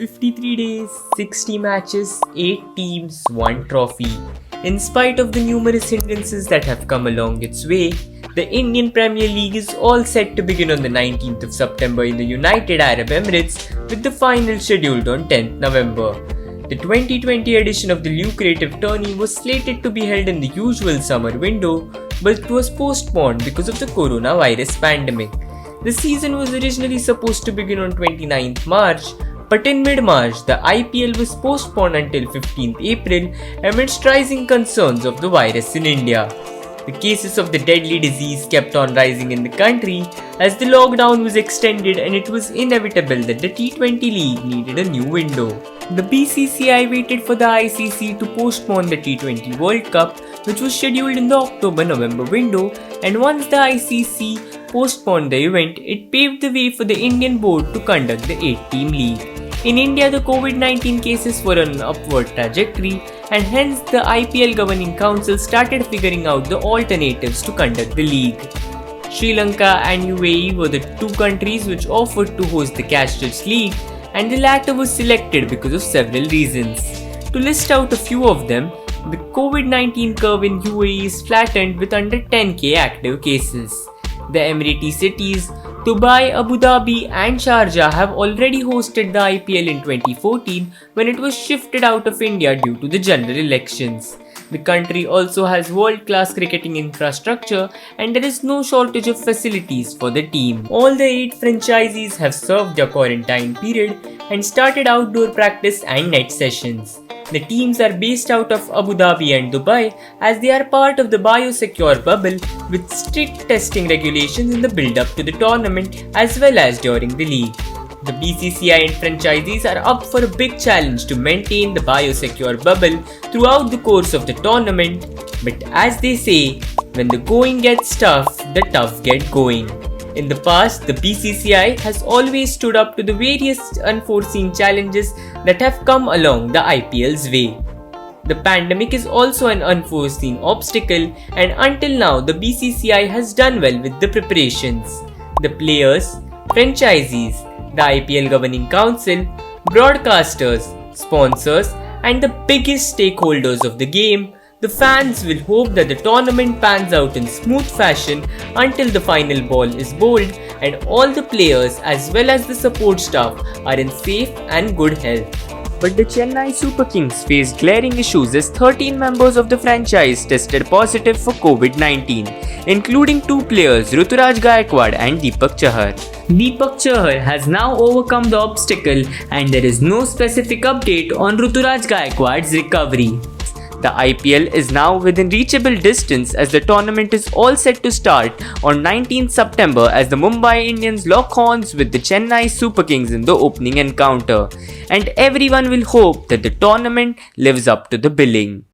53 days, 60 matches, 8 teams, 1 trophy. In spite of the numerous hindrances that have come along its way, the Indian Premier League is all set to begin on the 19th of September in the United Arab Emirates, with the final scheduled on 10th November. The 2020 edition of the lucrative tourney was slated to be held in the usual summer window, but it was postponed because of the coronavirus pandemic. The season was originally supposed to begin on 29th March, but in mid-March, the IPL was postponed until 15th April amidst rising concerns of the virus in India. The cases of the deadly disease kept on rising in the country as the lockdown was extended, and it was inevitable that the T20 League needed a new window. The BCCI waited for the ICC to postpone the T20 World Cup, which was scheduled in the October-November window, and once the ICC postponed the event, it paved the way for the Indian board to conduct the 8-team league. In India, the COVID-19 cases were on an upward trajectory, and hence the IPL Governing Council started figuring out the alternatives to conduct the league. Sri Lanka and UAE were the two countries which offered to host the cash-rich league, and the latter was selected because of several reasons. To list out a few of them, the COVID-19 curve in UAE is flattened with under 10k active cases. The Emirati cities Dubai, Abu Dhabi and Sharjah have already hosted the IPL in 2014 when it was shifted out of India due to the general elections. The country also has world-class cricketing infrastructure, and there is no shortage of facilities for the team. All the 8 franchisees have served their quarantine period and started outdoor practice and net sessions. The teams are based out of Abu Dhabi and Dubai as they are part of the biosecure bubble with strict testing regulations in the build-up to the tournament as well as during the league. The BCCI and franchisees are up for a big challenge to maintain the biosecure bubble throughout the course of the tournament, but as they say, when the going gets tough, the tough get going. In the past, the BCCI has always stood up to the various unforeseen challenges that have come along the IPL's way. The pandemic is also an unforeseen obstacle, and until now the BCCI has done well with the preparations. The players, franchisees, the IPL Governing Council, broadcasters, sponsors and the biggest stakeholders of the game, the fans will hope that the tournament pans out in smooth fashion until the final ball is bowled and all the players as well as the support staff are in safe and good health. But the Chennai Super Kings faced glaring issues as 13 members of the franchise tested positive for COVID-19, including 2 players, Ruturaj Gaikwad and Deepak Chahar. Deepak Chahar has now overcome the obstacle, and there is no specific update on Ruturaj Gaikwad's recovery. The IPL is now within reachable distance as the tournament is all set to start on 19th September as the Mumbai Indians lock horns with the Chennai Super Kings in the opening encounter, and everyone will hope that the tournament lives up to the billing.